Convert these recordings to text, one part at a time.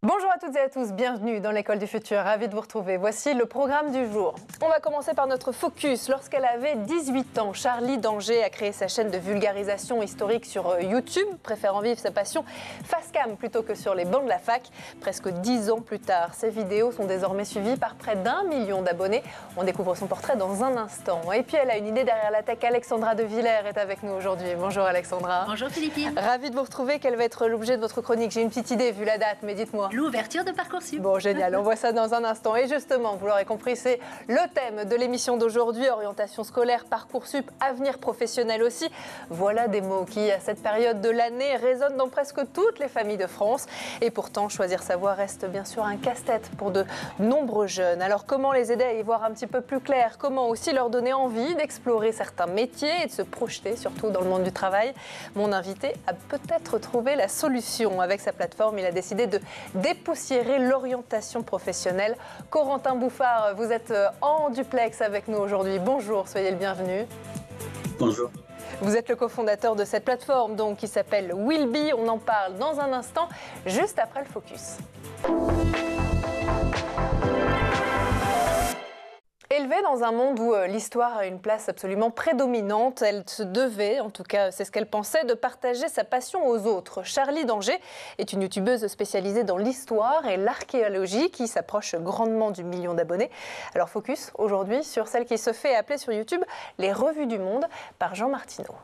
Bonjour à toutes et à tous, bienvenue dans l'école du futur, ravi de vous retrouver. Voici le programme du jour. On va commencer par notre focus. Lorsqu'elle avait 18 ans, Charlie d'Angers a créé sa chaîne de vulgarisation historique sur YouTube, préférant vivre sa passion face cam plutôt que sur les bancs de la fac. Presque 10 ans plus tard, ses vidéos sont désormais suivies par près d'1 million d'abonnés. On découvre son portrait dans un instant. Et puis elle a une idée derrière la tech. Alexandra De Villers est avec nous aujourd'hui. Bonjour Alexandra. Bonjour Philippine. Ravie de vous retrouver. Quel va être l'objet de votre chronique? J'ai une petite idée vu la date, mais dites-moi. L'ouverture de Parcoursup. Bon, génial, on voit ça dans un instant. Et justement, vous l'aurez compris, c'est le thème de l'émission d'aujourd'hui, orientation scolaire, Parcoursup, avenir professionnel aussi. Voilà des mots qui, à cette période de l'année, résonnent dans presque toutes les familles de France. Et pourtant, choisir sa voie reste bien sûr un casse-tête pour de nombreux jeunes. Alors, comment les aider à y voir un petit peu plus clair? Comment aussi leur donner envie d'explorer certains métiers et de se projeter, surtout dans le monde du travail? Mon invité a peut-être trouvé la solution. Avec sa plateforme, il a décidé de dépoussiérer l'orientation professionnelle. Corentin Bouffard, vous êtes en duplex avec nous aujourd'hui. Bonjour, soyez le bienvenu. Bonjour. Vous êtes le cofondateur de cette plateforme donc, qui s'appelle Willby. On en parle dans un instant, juste après le focus. Élevée dans un monde où l'histoire a une place absolument prédominante, elle se devait, en tout cas c'est ce qu'elle pensait, de partager sa passion aux autres. Charlie d'Angers est une youtubeuse spécialisée dans l'histoire et l'archéologie qui s'approche grandement du million d'abonnés. Alors focus aujourd'hui sur celle qui se fait appeler sur YouTube les revues du monde par Jean Martineau.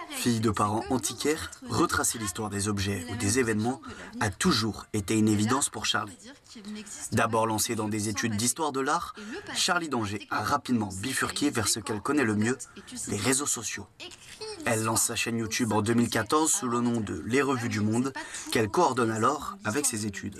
Fille de parents antiquaires, retracer l'histoire des objets ou des événements a toujours été une évidence pour Charlie. D'abord lancée dans des études d'histoire de l'art, Charlie d'Angers a rapidement bifurqué vers ce qu'elle connaît le mieux, les réseaux sociaux. Elle lance sa chaîne YouTube en 2014 sous le nom de Les Revues du Monde, qu'elle coordonne alors avec ses études.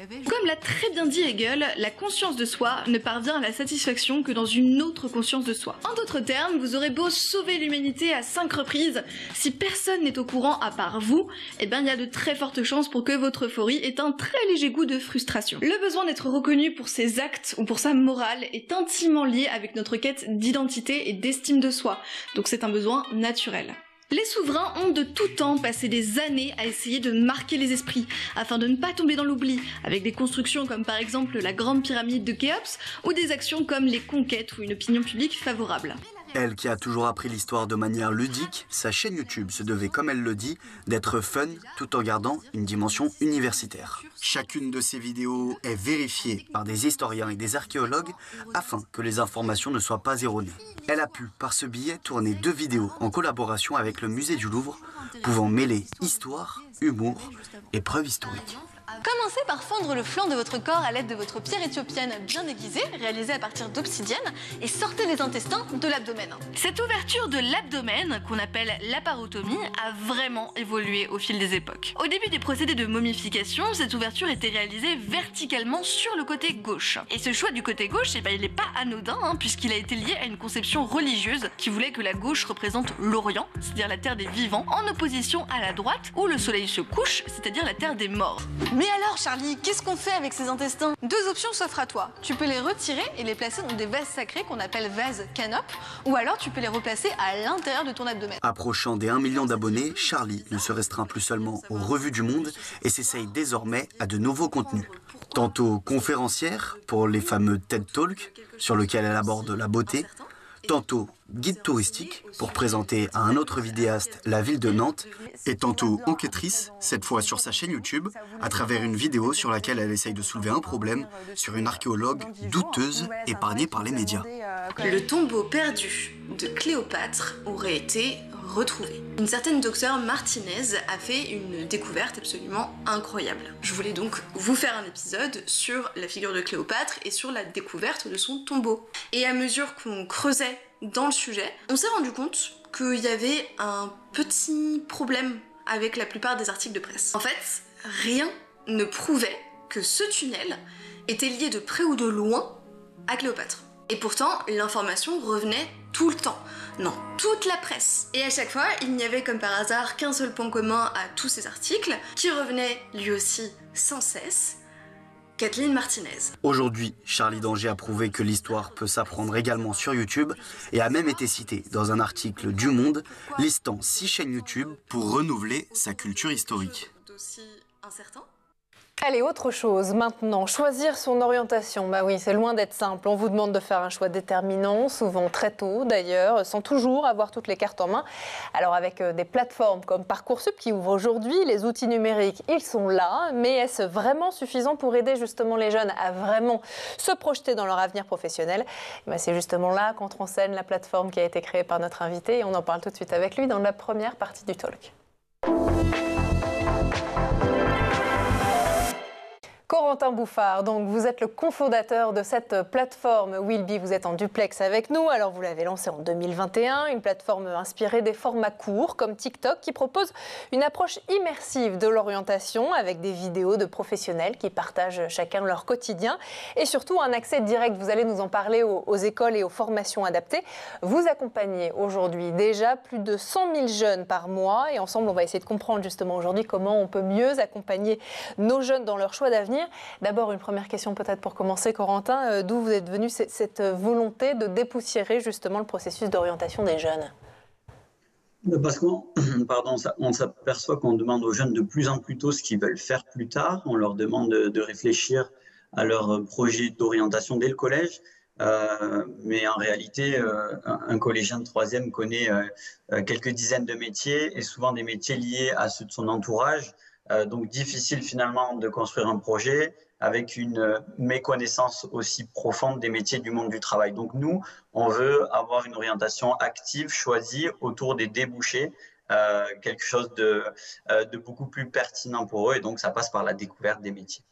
Comme l'a très bien dit Hegel, la conscience de soi ne parvient à la satisfaction que dans une autre conscience de soi. En d'autres termes, vous aurez beau sauver l'humanité à 5 reprises, si personne n'est au courant à part vous, eh bien il y a de très fortes chances pour que votre euphorie ait un très léger goût de frustration. Le besoin d'être reconnu pour ses actes ou pour sa morale est intimement lié avec notre quête d'identité et d'estime de soi, donc c'est un besoin naturel. Les souverains ont de tout temps passé des années à essayer de marquer les esprits, afin de ne pas tomber dans l'oubli, avec des constructions comme par exemple la Grande Pyramide de Khéops, ou des actions comme les conquêtes ou une opinion publique favorable. Elle qui a toujours appris l'histoire de manière ludique, sa chaîne YouTube se devait, comme elle le dit, d'être fun tout en gardant une dimension universitaire. Chacune de ses vidéos est vérifiée par des historiens et des archéologues afin que les informations ne soient pas erronées. Elle a pu, par ce biais, tourner 2 vidéos en collaboration avec le musée du Louvre, pouvant mêler histoire, humour et preuves historiques. Commencez par fendre le flanc de votre corps à l'aide de votre pierre éthiopienne bien aiguisée, réalisée à partir d'obsidienne, et sortez les intestins de l'abdomen. Cette ouverture de l'abdomen, qu'on appelle l'aparotomie, a vraiment évolué au fil des époques. Au début des procédés de momification, cette ouverture était réalisée verticalement sur le côté gauche. Et ce choix du côté gauche, il n'est pas anodin, puisqu'il a été lié à une conception religieuse qui voulait que la gauche représente l'Orient, c'est-à-dire la terre des vivants, en opposition à la droite, où le soleil se couche, c'est-à-dire la terre des morts. Mais alors Charlie, qu'est-ce qu'on fait avec ces intestins? 2 options s'offrent à toi. Tu peux les retirer et les placer dans des vases sacrés qu'on appelle vases canopes, ou alors tu peux les replacer à l'intérieur de ton abdomen. Approchant des 1 million d'abonnés, Charlie ne se restreint plus seulement aux revues du monde et s'essaye désormais à de nouveaux contenus. Tantôt conférencière pour les fameux TED Talks sur lesquels elle aborde la beauté, tantôt guide touristique pour présenter à un autre vidéaste la ville de Nantes, et tantôt enquêtrice, cette fois sur sa chaîne YouTube, à travers une vidéo sur laquelle elle essaye de soulever un problème sur une archéologue douteuse épargnée par les médias. Le tombeau perdu de Cléopâtre aurait été retrouvé. Une certaine docteure Martinez a fait une découverte absolument incroyable. Je voulais donc vous faire un épisode sur la figure de Cléopâtre et sur la découverte de son tombeau. Et à mesure qu'on creusait dans le sujet, on s'est rendu compte qu'il y avait un petit problème avec la plupart des articles de presse. En fait, rien ne prouvait que ce tunnel était lié de près ou de loin à Cléopâtre. Et pourtant, l'information revenait tout le temps, dans toute la presse. Et à chaque fois, il n'y avait comme par hasard qu'un seul point commun à tous ces articles, qui revenait lui aussi sans cesse, Kathleen Martinez. Aujourd'hui, Charlie d'Angers a prouvé que l'histoire peut s'apprendre également sur YouTube et a même été cité dans un article du Monde listant 6 chaînes YouTube pour renouveler sa culture historique. Aussi incertain. Allez, autre chose maintenant, choisir son orientation. Bah oui, c'est loin d'être simple. On vous demande de faire un choix déterminant, souvent très tôt d'ailleurs, sans toujours avoir toutes les cartes en main. Alors avec des plateformes comme Parcoursup qui ouvrent aujourd'hui, les outils numériques, ils sont là, mais est-ce vraiment suffisant pour aider justement les jeunes à vraiment se projeter dans leur avenir professionnel? Bah, c'est justement là qu'entre en scène la plateforme qui a été créée par notre invité et on en parle tout de suite avec lui dans la première partie du talk. Corentin Bouffard, donc vous êtes le cofondateur de cette plateforme Willby, vous êtes en duplex avec nous, alors vous l'avez lancée en 2021, une plateforme inspirée des formats courts comme TikTok qui propose une approche immersive de l'orientation avec des vidéos de professionnels qui partagent chacun leur quotidien et surtout un accès direct, vous allez nous en parler aux écoles et aux formations adaptées. Vous accompagnez aujourd'hui déjà plus de 100 000 jeunes par mois et ensemble on va essayer de comprendre justement aujourd'hui comment on peut mieux accompagner nos jeunes dans leur choix d'avenir. D'abord, une première question peut-être pour commencer, Corentin. D'où vous êtes venu cette volonté de dépoussiérer justement le processus d'orientation des jeunes? Parce qu'on on s'aperçoit qu'on demande aux jeunes de plus en plus tôt ce qu'ils veulent faire plus tard. On leur demande de réfléchir à leur projet d'orientation dès le collège. Mais en réalité, un collégien de 3e connaît quelques dizaines de métiers et souvent des métiers liés à ceux de son entourage. Donc difficile finalement de construire un projet avec une méconnaissance aussi profonde des métiers du monde du travail. Donc nous, on veut avoir une orientation active, choisie autour des débouchés, quelque chose de beaucoup plus pertinent pour eux et donc ça passe par la découverte des métiers.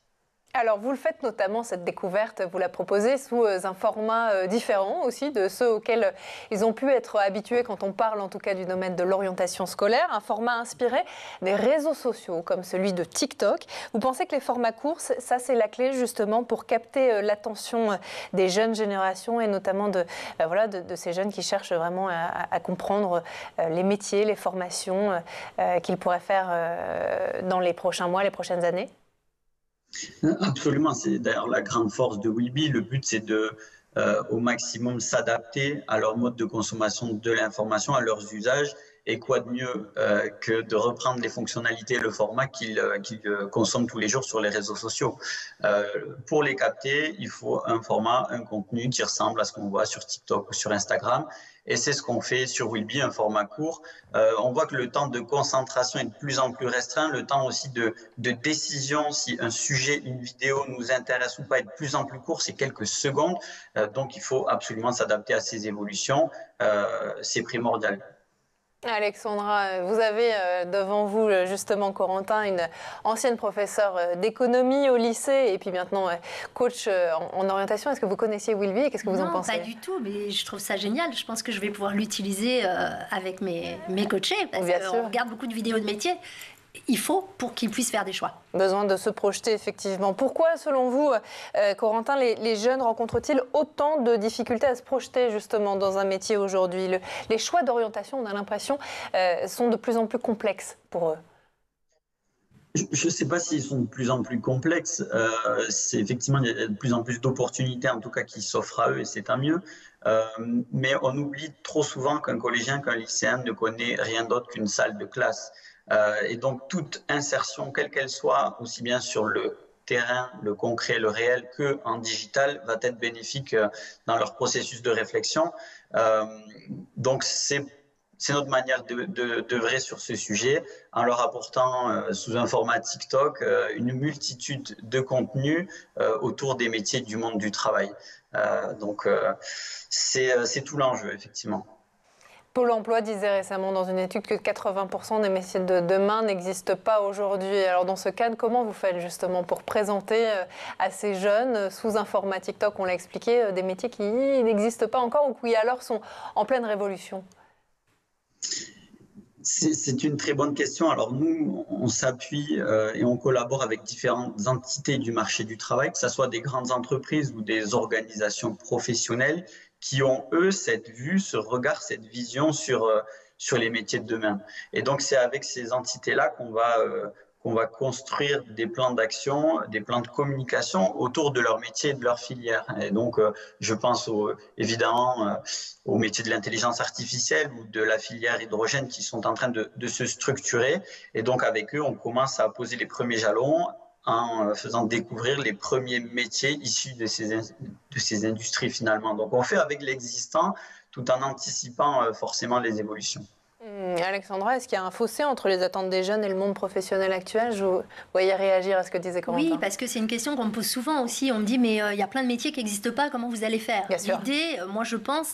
Alors, vous le faites notamment, cette découverte, vous la proposez sous un format différent aussi de ceux auxquels ils ont pu être habitués quand on parle en tout cas du domaine de l'orientation scolaire, un format inspiré des réseaux sociaux comme celui de TikTok. Vous pensez que les formats courts, ça c'est la clé justement pour capter l'attention des jeunes générations et notamment de ces jeunes qui cherchent vraiment à comprendre les métiers, les formations qu'ils pourraient faire dans les prochains mois, les prochaines années? Absolument, c'est d'ailleurs la grande force de Willby. Le but, c'est de au maximum s'adapter à leur mode de consommation de l'information, à leurs usages. Et quoi de mieux que de reprendre les fonctionnalités et le format qu'ils consomment tous les jours sur les réseaux sociaux. Pour les capter, il faut un format, un contenu qui ressemble à ce qu'on voit sur TikTok ou sur Instagram. Et c'est ce qu'on fait sur Willby, un format court. On voit que le temps de concentration est de plus en plus restreint. Le temps aussi de décision, si un sujet, une vidéo nous intéresse ou pas, est de plus en plus court. C'est quelques secondes. Donc, il faut absolument s'adapter à ces évolutions. C'est primordial. Alexandra, vous avez devant vous justement Corentin, une ancienne professeure d'économie au lycée et puis maintenant coach en orientation. Est-ce que vous connaissiez Willby et qu'est-ce que vous en pensez? Non, pas du tout, mais je trouve ça génial. Je pense que je vais pouvoir l'utiliser avec mes coachés parce qu'on regarde beaucoup de vidéos de métiers. Il faut pour qu'ils puissent faire des choix. Besoin de se projeter, effectivement. Pourquoi, selon vous, Corentin, les jeunes rencontrent-ils autant de difficultés à se projeter, justement, dans un métier aujourd'hui? Les choix d'orientation, on a l'impression, sont de plus en plus complexes pour eux. Je ne sais pas s'ils sont de plus en plus complexes. C'est effectivement, il y a de plus en plus d'opportunités, en tout cas, qui s'offrent à eux, et c'est tant mieux. Mais on oublie trop souvent qu'un collégien, qu'un lycéen ne connaît rien d'autre qu'une salle de classe. Et donc, toute insertion, quelle qu'elle soit, aussi bien sur le terrain, le concret, le réel, qu'en digital, va être bénéfique dans leur processus de réflexion. Donc, c'est notre manière d'œuvrer sur ce sujet en leur apportant sous un format TikTok une multitude de contenus autour des métiers du monde du travail. Donc, c'est tout l'enjeu, effectivement. Pôle emploi disait récemment dans une étude que 80% des métiers de demain n'existent pas aujourd'hui. Alors dans ce cadre, comment vous faites justement pour présenter à ces jeunes sous un format TikTok, on l'a expliqué, des métiers qui n'existent pas encore ou qui alors sont en pleine révolution? C'est une très bonne question. Alors nous, on s'appuie et on collabore avec différentes entités du marché du travail, que ce soit des grandes entreprises ou des organisations professionnelles qui ont, eux, cette vue, ce regard, cette vision sur les métiers de demain. Et donc, c'est avec ces entités-là qu'on qu'on va construire des plans d'action, des plans de communication autour de leur métier et de leur filière. Et donc, je pense évidemment au métier de l'intelligence artificielle ou de la filière hydrogène qui sont en train de se structurer. Et donc, avec eux, on commence à poser les premiers jalons en faisant découvrir les premiers métiers issus de ces industries finalement. Donc, on fait avec l'existant tout en anticipant forcément les évolutions. Alexandra, est-ce qu'il y a un fossé entre les attentes des jeunes et le monde professionnel actuel? Je vous voyais réagir à ce que disait Corentin. Oui, parce que c'est une question qu'on me pose souvent aussi. On me dit, mais il y a plein de métiers qui n'existent pas, comment vous allez faire? L'idée, moi je pense,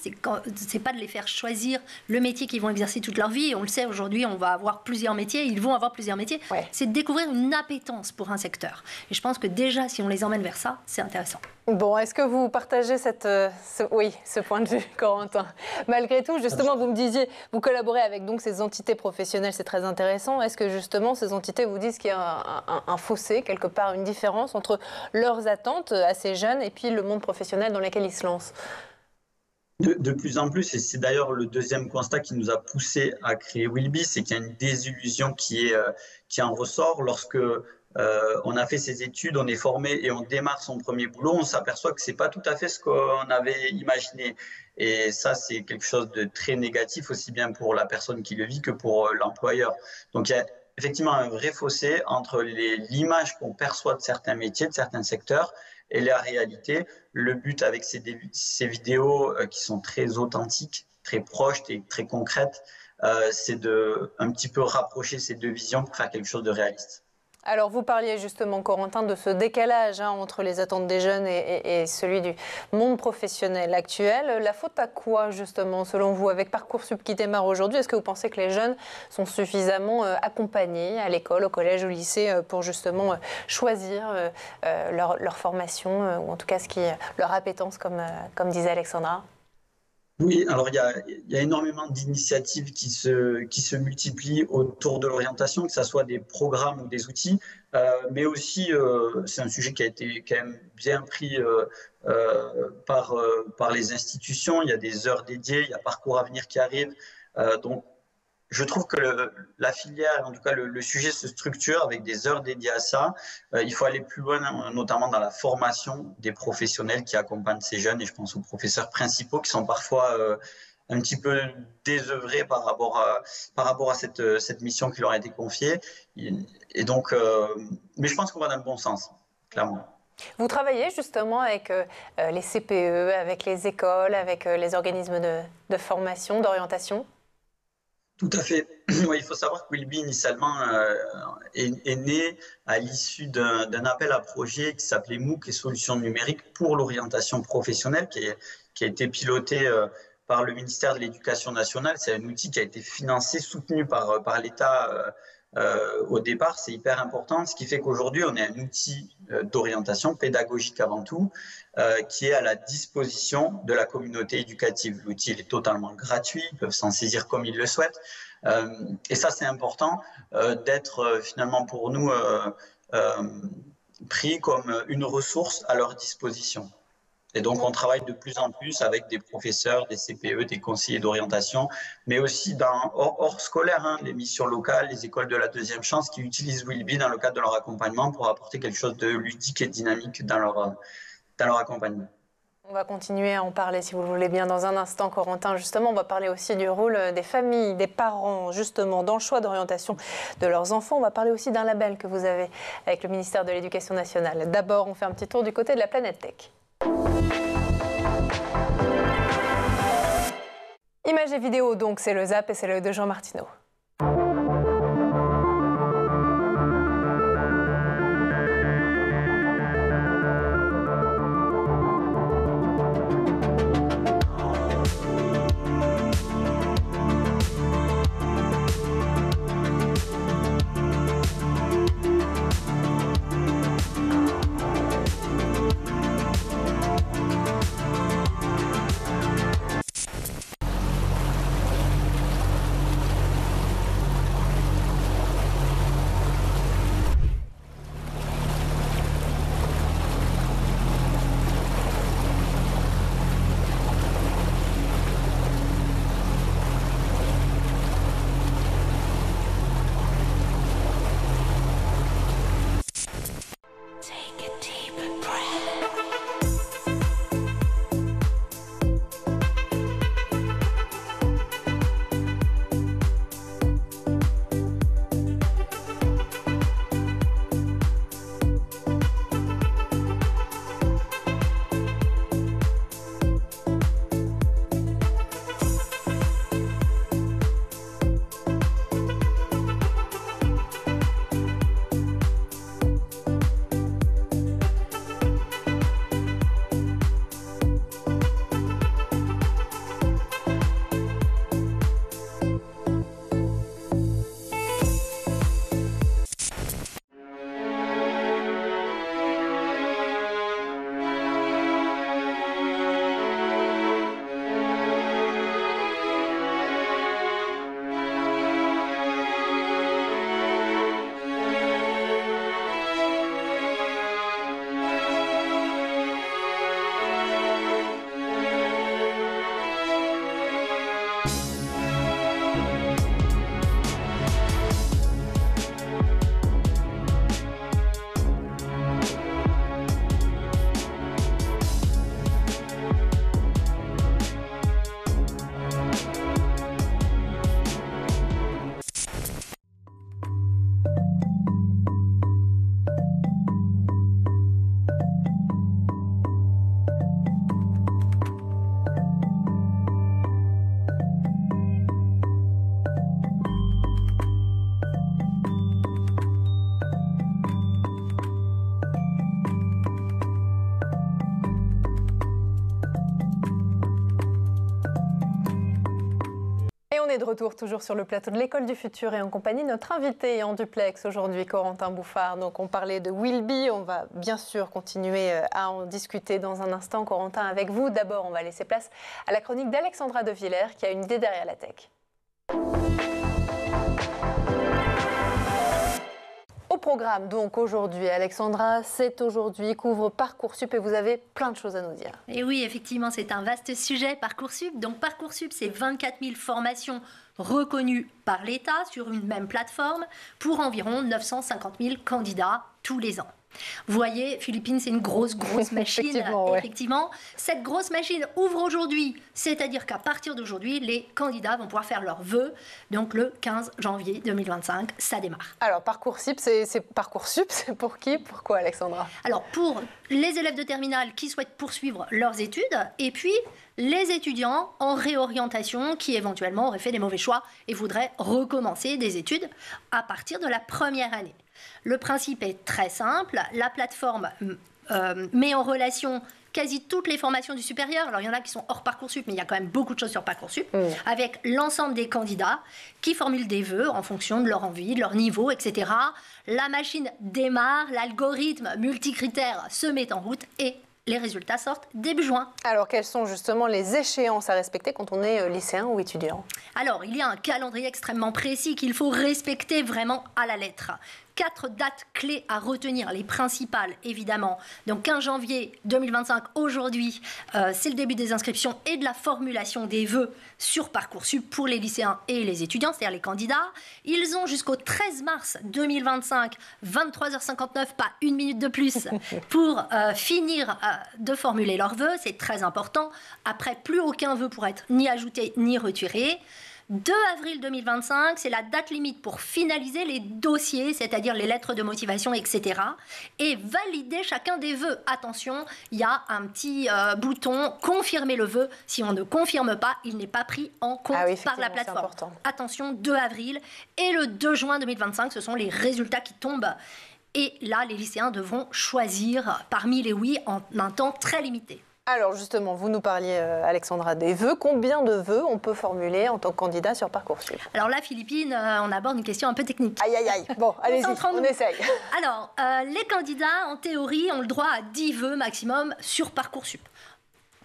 c'est pas de les faire choisir le métier qu'ils vont exercer toute leur vie. On le sait, aujourd'hui, on va avoir plusieurs métiers, ils vont avoir plusieurs métiers. Ouais. C'est de découvrir une appétence pour un secteur. Et je pense que déjà, si on les emmène vers ça, c'est intéressant. Bon, est-ce que vous partagez ce point de vue, Corentin? Malgré tout, justement, vous me disiez, vous collaborez avec donc ces entités professionnelles, c'est très intéressant. Est-ce que justement ces entités vous disent qu'il y a un fossé, quelque part, une différence entre leurs attentes à ces jeunes et puis le monde professionnel dans lequel ils se lancent? De plus en plus, et c'est d'ailleurs le deuxième constat qui nous a poussé à créer Willby, c'est qu'il y a une désillusion qui en ressort lorsque on a fait ses études, on est formé et on démarre son premier boulot, on s'aperçoit que c'est pas tout à fait ce qu'on avait imaginé. Et ça, c'est quelque chose de très négatif, aussi bien pour la personne qui le vit que pour l'employeur. Donc, il y a effectivement un vrai fossé entre l'image qu'on perçoit de certains métiers, de certains secteurs, et la réalité. Le but avec ces vidéos qui sont très authentiques, très proches et très concrètes, c'est de un petit peu rapprocher ces deux visions pour faire quelque chose de réaliste. Alors, vous parliez justement, Corentin, de ce décalage entre les attentes des jeunes et celui du monde professionnel actuel. La faute à quoi, justement, selon vous, avec Parcoursup qui démarre aujourd'hui? Est-ce que vous pensez que les jeunes sont suffisamment accompagnés à l'école, au collège, au lycée, pour justement choisir leur formation, ou en tout cas leur appétence, comme disait Alexandra? Oui, alors il y a énormément d'initiatives qui se multiplient autour de l'orientation, que ce soit des programmes ou des outils, mais aussi, c'est un sujet qui a été quand même bien pris par les institutions. Il y a des heures dédiées, il y a Parcours Avenir qui arrive. Donc, je trouve que la filière, en tout cas le sujet se structure avec des heures dédiées à ça. Il faut aller plus loin, notamment dans la formation des professionnels qui accompagnent ces jeunes. Et je pense aux professeurs principaux qui sont parfois un petit peu désœuvrés par rapport à cette mission qui leur a été confiée. Et donc, mais je pense qu'on va dans le bon sens, clairement. Vous travaillez justement avec les CPE, avec les écoles, avec les organismes de formation, d'orientation? Tout à fait. Oui, il faut savoir que Willby, initialement, est né à l'issue d'un appel à projet qui s'appelait MOOC et solutions numériques pour l'orientation professionnelle, qui a été piloté par le ministère de l'Éducation nationale. C'est un outil qui a été financé, soutenu par l'État au départ. C'est hyper important, ce qui fait qu'aujourd'hui, on a un outil d'orientation pédagogique avant tout, qui est à la disposition de la communauté éducative. L'outil est totalement gratuit, ils peuvent s'en saisir comme ils le souhaitent. Et ça, c'est important d'être finalement pour nous pris comme une ressource à leur disposition. Et donc, on travaille de plus en plus avec des professeurs, des CPE, des conseillers d'orientation, mais aussi hors scolaire, les missions locales, les écoles de la deuxième chance qui utilisent Willby dans le cadre de leur accompagnement pour apporter quelque chose de ludique et dynamique dans leur accompagnement. On va continuer à en parler, si vous le voulez bien, dans un instant, Corentin. Justement, on va parler aussi du rôle des familles, des parents, justement, dans le choix d'orientation de leurs enfants. On va parler aussi d'un label que vous avez avec le ministère de l'Éducation nationale. D'abord, on fait un petit tour du côté de la planète tech. Images et vidéos, donc, c'est le ZAP et c'est l'œil de Jean Martineau. est de retour toujours sur le plateau de l'École du Futur et en compagnie de notre invité en duplex aujourd'hui, Corentin Bouffard. Donc on parlait de Wilby, on va bien sûr continuer à en discuter dans un instant, Corentin, avec vous. D'abord, on va laisser place à la chronique d'Alexandra De Villers qui a une idée derrière la tech. Au programme, donc aujourd'hui, Alexandra, c'est aujourd'hui, couvre Parcoursup et vous avez plein de choses à nous dire. Et oui, effectivement, c'est un vaste sujet, Parcoursup. Donc Parcoursup, c'est 24 000 formations reconnues par l'État sur une même plateforme pour environ 950 000 candidats tous les ans. Vous voyez, Philippines, c'est une grosse machine. Effectivement, cette grosse machine ouvre aujourd'hui, c'est-à-dire qu'à partir d'aujourd'hui, les candidats vont pouvoir faire leurs vœux. Donc le 15 janvier 2025, ça démarre. Alors Parcoursup, c'est pour qui? Pourquoi, Alexandra? Alors pour les élèves de terminale qui souhaitent poursuivre leurs études et puis les étudiants en réorientation qui éventuellement auraient fait des mauvais choix et voudraient recommencer des études à partir de la première année. Le principe est très simple. La plateforme met en relation quasi toutes les formations du supérieur. Alors, il y en a qui sont hors Parcoursup, mais il y a quand même beaucoup de choses sur Parcoursup, avec l'ensemble des candidats qui formulent des vœux en fonction de leur envie, de leur niveau, etc. La machine démarre, l'algorithme multicritère se met en route et les résultats sortent début juin. Alors, quelles sont justement les échéances à respecter quand on est lycéen ou étudiant? Alors, il y a un calendrier extrêmement précis qu'il faut respecter vraiment à la lettre. 4 dates clés à retenir, les principales évidemment. Donc 15 janvier 2025, aujourd'hui, c'est le début des inscriptions et de la formulation des vœux sur Parcoursup pour les lycéens et les étudiants, c'est-à-dire les candidats. Ils ont jusqu'au 13 mars 2025, 23h59, pas une minute de plus, pour finir de formuler leurs vœux. C'est très important. Après, plus aucun vœu pourra être ni ajouté ni retiré. 2 avril 2025, c'est la date limite pour finaliser les dossiers, c'est-à-dire les lettres de motivation, etc. Et valider chacun des vœux. Attention, il y a un petit bouton « Confirmer le vœu ». Si on ne confirme pas, il n'est pas pris en compte par la plateforme. Attention, 2 avril. Et le 2 juin 2025, ce sont les résultats qui tombent. Et là, les lycéens devront choisir parmi les oui en un temps très limité. Alors justement, vous nous parliez, Alexandra, des vœux. Combien de vœux on peut formuler en tant que candidat sur Parcoursup? Alors là, Philippine, on aborde une question un peu technique. Aïe, aïe, aïe. Bon, allez-y, on essaye. Alors, les candidats, en théorie, ont le droit à 10 vœux maximum sur Parcoursup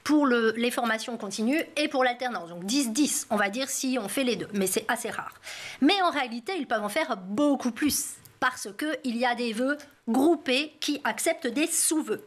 pour les formations continues et pour l'alternance. Donc 10-10, on va dire, si on fait les deux. Mais c'est assez rare. Mais en réalité, ils peuvent en faire beaucoup plus parce qu'il y a des vœux groupés qui acceptent des sous-vœux.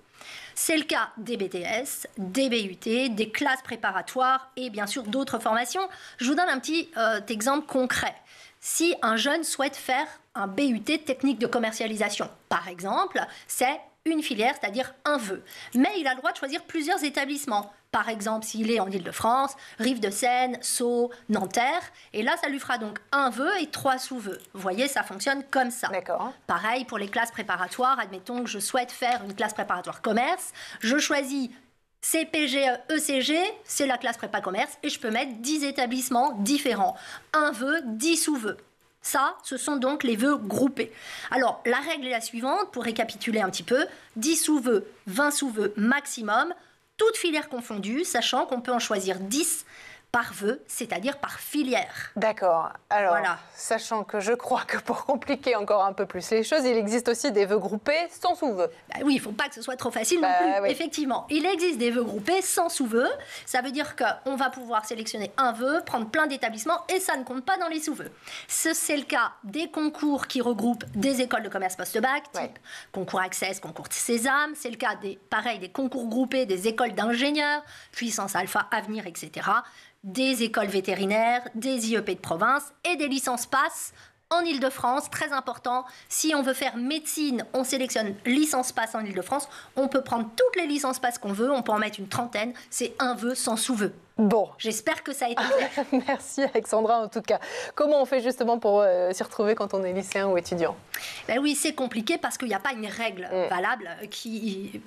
C'est le cas des BTS, des BUT, des classes préparatoires et bien sûr d'autres formations. Je vous donne un petit exemple concret. Si un jeune souhaite faire un BUT technique de commercialisation, par exemple, c'est une filière, c'est-à-dire un vœu. Mais il a le droit de choisir plusieurs établissements. Par exemple, s'il est en Île-de-France, Rive-de-Seine, Sceaux, Nanterre. Et là, ça lui fera donc un vœu et 3 sous-vœux. Vous voyez, ça fonctionne comme ça. D'accord. Pareil pour les classes préparatoires. Admettons que je souhaite faire une classe préparatoire commerce. Je choisis CPGE, ECG, c'est la classe prépa commerce. Et je peux mettre 10 établissements différents. Un vœu, 10 sous-vœux. Ça, ce sont donc les vœux groupés. Alors, la règle est la suivante, pour récapituler un petit peu. 10 sous-vœux, 20 sous-vœux maximum, toutes filières confondues, sachant qu'on peut en choisir 10 par vœu, c'est-à-dire par filière. D'accord. Alors, voilà. Sachant que je crois que pour compliquer encore un peu plus les choses, il existe aussi des vœux groupés sans sous-vœux. Bah oui, il ne faut pas que ce soit trop facile non plus. Oui. Effectivement, il existe des vœux groupés sans sous-vœux. Ça veut dire qu'on va pouvoir sélectionner un vœu, prendre plein d'établissements et ça ne compte pas dans les sous-vœux. C'est le cas des concours qui regroupent des écoles de commerce post-bac, type concours Access, concours Sésame. C'est le cas des concours groupés des écoles d'ingénieurs, Puissance Alpha, Avenir, etc., des écoles vétérinaires, des IEP de province et des licences PASS en Île-de-France. Très important, si on veut faire médecine, on sélectionne licence PASS en Île-de-France. On peut prendre toutes les licences PASS qu'on veut, on peut en mettre une trentaine. C'est un vœu sans sous-vœu. Bon. J'espère que ça a été clair. Merci Alexandra en tout cas. Comment on fait justement pour s'y retrouver quand on est lycéen ou étudiant? Ben oui, c'est compliqué parce qu'il n'y a pas une règle valable qui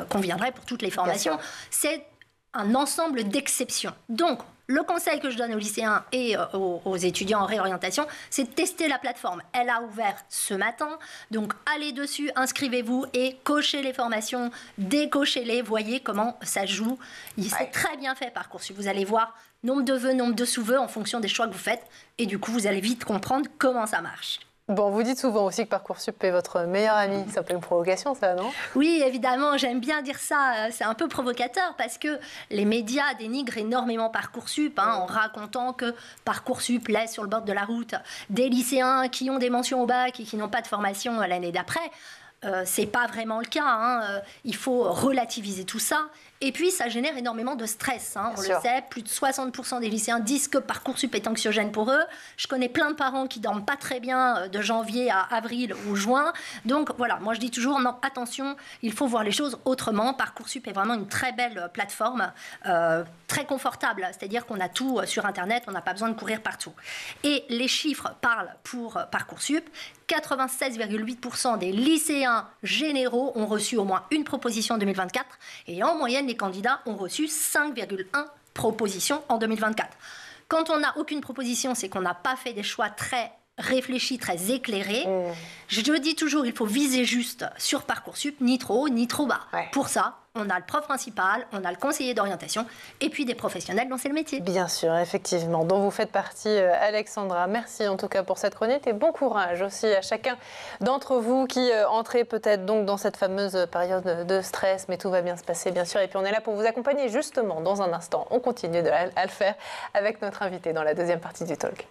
conviendrait pour toutes les formations. C'est un ensemble d'exceptions. Donc, le conseil que je donne aux lycéens et aux étudiants en réorientation, c'est de tester la plateforme. Elle a ouvert ce matin, donc allez dessus, inscrivez-vous et cochez les formations, décochez-les, voyez comment ça joue. C'est très bien fait Parcoursup, vous allez voir nombre de vœux, nombre de sous-vœux en fonction des choix que vous faites. Et du coup, vous allez vite comprendre comment ça marche. Bon, vous dites souvent aussi que Parcoursup est votre meilleur ami. C'est un peu une provocation, ça, non? Oui, évidemment, j'aime bien dire ça. C'est un peu provocateur parce que les médias dénigrent énormément Parcoursup en racontant que Parcoursup laisse sur le bord de la route des lycéens qui ont des mentions au bac et qui n'ont pas de formation l'année d'après. C'est pas vraiment le cas. Il faut relativiser tout ça. Et puis, ça génère énormément de stress. On le sait, plus de 60% des lycéens disent que Parcoursup est anxiogène pour eux. Je connais plein de parents qui dorment pas très bien de janvier à avril ou juin. Donc voilà, moi je dis toujours, non, attention, il faut voir les choses autrement. Parcoursup est vraiment une très belle plateforme, très confortable. C'est-à-dire qu'on a tout sur Internet, on n'a pas besoin de courir partout. Et les chiffres parlent pour Parcoursup. 96,8% des lycéens généraux ont reçu au moins une proposition en 2024 et en moyenne, les candidats ont reçu 5,1 propositions en 2024. Quand on n'a aucune proposition, c'est qu'on n'a pas fait des choix très réfléchis, très éclairés. Je dis toujours, il faut viser juste sur Parcoursup, ni trop haut, ni trop bas. Pour ça, on a le prof principal, on a le conseiller d'orientation et puis des professionnels dont c'est le métier. Bien sûr, effectivement, dont vous faites partie, Alexandra. Merci en tout cas pour cette chronique et bon courage aussi à chacun d'entre vous qui entrez peut-être donc dans cette fameuse période de stress, mais tout va bien se passer bien sûr. Et puis on est là pour vous accompagner justement dans un instant. On continue à le faire avec notre invité dans la deuxième partie du talk.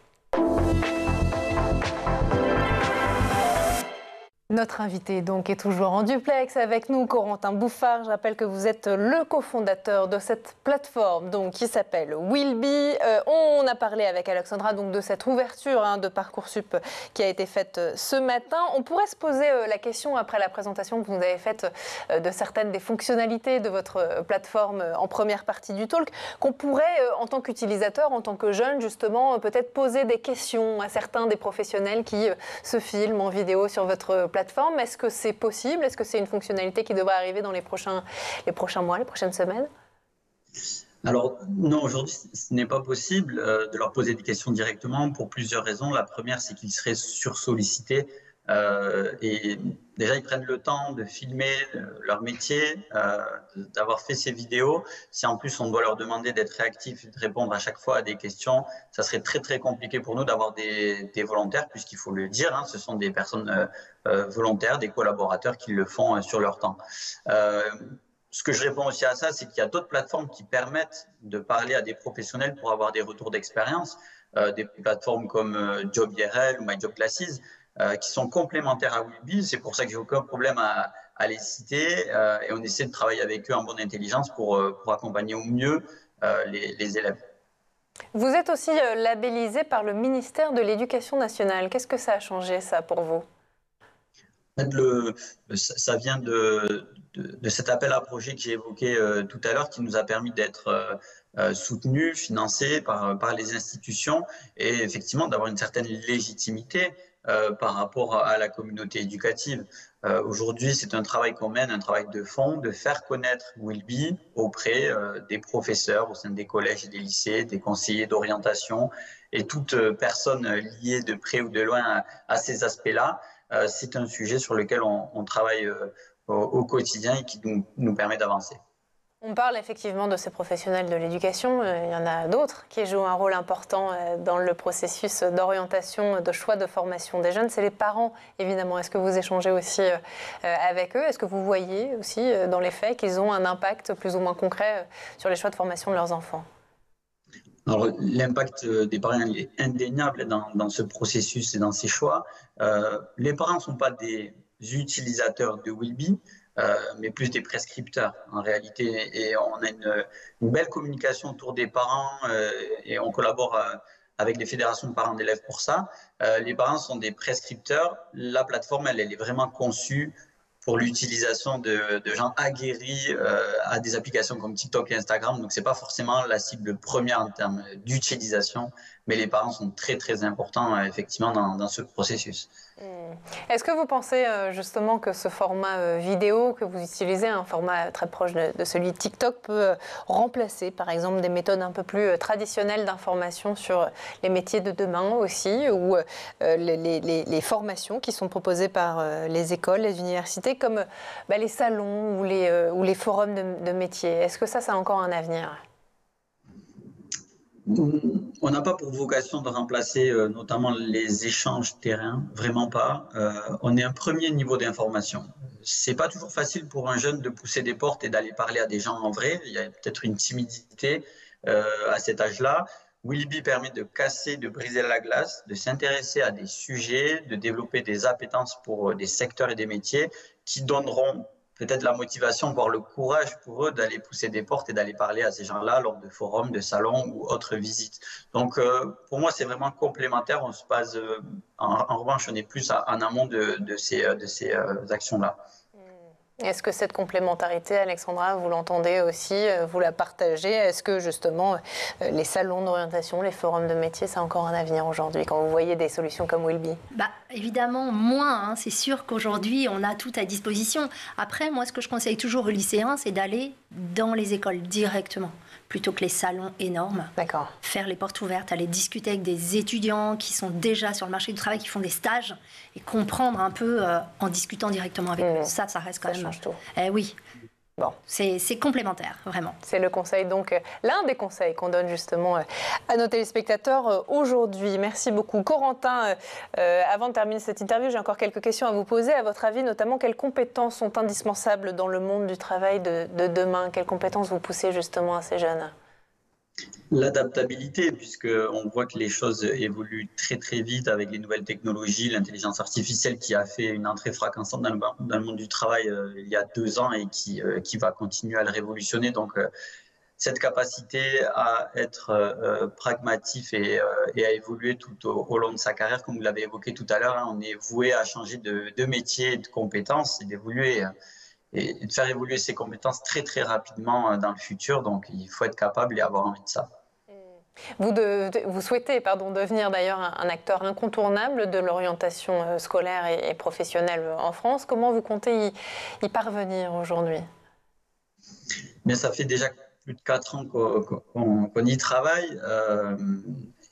Notre invité donc est toujours en duplex avec nous, Corentin Bouffard. Je rappelle que vous êtes le cofondateur de cette plateforme donc, qui s'appelle Willby. On a parlé avec Alexandra donc, de cette ouverture de Parcoursup qui a été faite ce matin. On pourrait se poser la question après la présentation que vous nous avez faite de certaines des fonctionnalités de votre plateforme en première partie du talk, qu'on pourrait en tant qu'utilisateur, en tant que jeune justement, peut-être poser des questions à certains des professionnels qui se filment en vidéo sur votre plateforme. Est-ce que c'est possible? Est-ce que c'est une fonctionnalité qui devrait arriver dans les prochains mois, les prochaines semaines? Alors non, aujourd'hui, ce n'est pas possible de leur poser des questions directement pour plusieurs raisons. La première, c'est qu'ils seraient sursollicités et déjà, ils prennent le temps de filmer leur métier, d'avoir fait ces vidéos. Si en plus, on doit leur demander d'être réactifs et de répondre à chaque fois à des questions, ça serait très, très compliqué pour nous d'avoir des volontaires, puisqu'il faut le dire, ce sont des personnes volontaires, des collaborateurs qui le font sur leur temps. Ce que je réponds aussi à ça, c'est qu'il y a d'autres plateformes qui permettent de parler à des professionnels pour avoir des retours d'expérience, des plateformes comme Job IRL ou My Job Classes, qui sont complémentaires à Willby. C'est pour ça que j'ai aucun problème à les citer et on essaie de travailler avec eux en bonne intelligence pour accompagner au mieux les élèves. Vous êtes aussi labellisé par le ministère de l'Éducation nationale. Qu'est-ce que ça a changé, ça, pour vous? En fait, ça vient de cet appel à projet que j'ai évoqué tout à l'heure, qui nous a permis d'être soutenus, financés par les institutions et effectivement d'avoir une certaine légitimité par rapport à la communauté éducative. Aujourd'hui, c'est un travail qu'on mène, un travail de fond, de faire connaître Willby auprès des professeurs au sein des collèges et des lycées, des conseillers d'orientation et toute personne liée de près ou de loin à ces aspects-là. C'est un sujet sur lequel on travaille au quotidien et qui nous permet d'avancer. On parle effectivement de ces professionnels de l'éducation. Il y en a d'autres qui jouent un rôle important dans le processus d'orientation, de choix de formation des jeunes. C'est les parents, évidemment. Est-ce que vous échangez aussi avec eux? Est-ce que vous voyez aussi dans les faits qu'ils ont un impact plus ou moins concret sur les choix de formation de leurs enfants? Alors, l'impact des parents est indéniable dans ce processus et dans ces choix. Les parents ne sont pas des utilisateurs de Willby, mais plus des prescripteurs en réalité. Et on a une belle communication autour des parents et on collabore avec les fédérations de parents d'élèves pour ça. Les parents sont des prescripteurs. La plateforme, elle est vraiment conçue pour l'utilisation de gens aguerris à des applications comme TikTok et Instagram. Donc, ce n'est pas forcément la cible première en termes d'utilisation, mais les parents sont très, très importants effectivement dans ce processus. Est-ce que vous pensez justement que ce format vidéo que vous utilisez, un format très proche de celui de TikTok, peut remplacer par exemple des méthodes un peu plus traditionnelles d'information sur les métiers de demain aussi, ou les formations qui sont proposées par les écoles, les universités, comme les salons ou les forums de métiers? Est-ce que ça a encore un avenir? On n'a pas pour vocation de remplacer notamment les échanges terrain, vraiment pas. On est un premier niveau d'information. C'est pas toujours facile pour un jeune de pousser des portes et d'aller parler à des gens en vrai. Il y a peut-être une timidité à cet âge-là. Wilby permet de casser, de briser la glace, de s'intéresser à des sujets, de développer des appétences pour des secteurs et des métiers qui donneront peut-être la motivation, voire le courage pour eux d'aller pousser des portes et d'aller parler à ces gens-là lors de forums, de salons ou autres visites. Donc, pour moi, c'est vraiment complémentaire. On se base, en revanche, on est plus en amont de ces actions-là. Est-ce que cette complémentarité, Alexandra, vous l'entendez aussi, vous la partagez? Est-ce que justement les salons d'orientation, les forums de métiers, c'est encore un avenir aujourd'hui quand vous voyez des solutions comme Wilby? Évidemment, moins. C'est sûr qu'aujourd'hui, on a tout à disposition. Après, moi, ce que je conseille toujours aux lycéens, c'est d'aller dans les écoles directement, plutôt que les salons énormes. D'accord. Faire les portes ouvertes, aller discuter avec des étudiants qui sont déjà sur le marché du travail, qui font des stages, et comprendre un peu en discutant directement avec eux. Ça reste quand même... change tout. Oui. Bon, c'est complémentaire, vraiment. C'est le conseil, donc l'un des conseils qu'on donne justement à nos téléspectateurs aujourd'hui. Merci beaucoup. Corentin, avant de terminer cette interview, j'ai encore quelques questions à vous poser. À votre avis, notamment, quelles compétences sont indispensables dans le monde du travail de demain? Quelles compétences vous poussez justement à ces jeunes? L'adaptabilité, puisqu'on voit que les choses évoluent très très vite avec les nouvelles technologies, l'intelligence artificielle qui a fait une entrée fracassante dans le monde du travail il y a 2 ans et qui va continuer à le révolutionner. Donc cette capacité à être pragmatique et à évoluer tout au long de sa carrière, comme vous l'avez évoqué tout à l'heure, on est voué à changer de métier et de compétences et d'évoluer. Et de faire évoluer ses compétences très très rapidement dans le futur. Donc il faut être capable et avoir envie de ça. Vous souhaitez devenir d'ailleurs un acteur incontournable de l'orientation scolaire et professionnelle en France. Comment vous comptez y parvenir aujourd'hui? Mais ça fait déjà plus de 4 ans qu'on y travaille.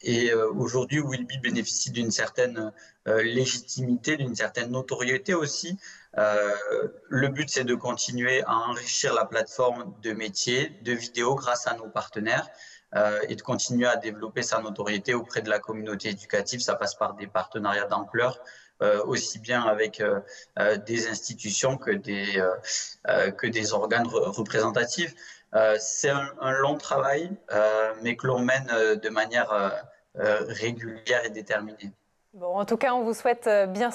Et aujourd'hui, Wilby bénéficie d'une certaine légitimité, d'une certaine notoriété aussi. Le but, c'est de continuer à enrichir la plateforme de métiers, de vidéos grâce à nos partenaires et de continuer à développer sa notoriété auprès de la communauté éducative. Ça passe par des partenariats d'ampleur, aussi bien avec des institutions que des organes représentatifs. C'est un long travail, mais que l'on mène de manière régulière et déterminée. Bon, en tout cas, on vous souhaite bien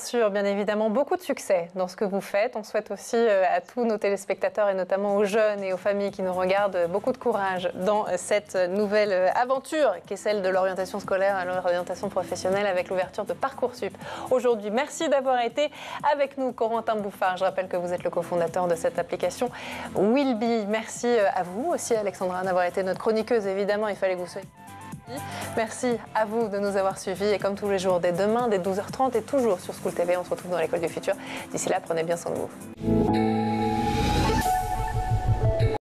évidemment, beaucoup de succès dans ce que vous faites. On souhaite aussi à tous nos téléspectateurs et notamment aux jeunes et aux familles qui nous regardent beaucoup de courage dans cette nouvelle aventure qui est celle de l'orientation scolaire à l'orientation professionnelle avec l'ouverture de Parcoursup. Aujourd'hui, merci d'avoir été avec nous, Corentin Bouffard. Je rappelle que vous êtes le cofondateur de cette application Wilby. Merci à vous aussi, Alexandra, d'avoir été notre chroniqueuse. Évidemment, il fallait que vous soyez... Merci à vous de nous avoir suivis et comme tous les jours, dès demain, dès 12h30 et toujours sur School TV, on se retrouve dans l'école du futur. D'ici là, prenez bien soin de vous.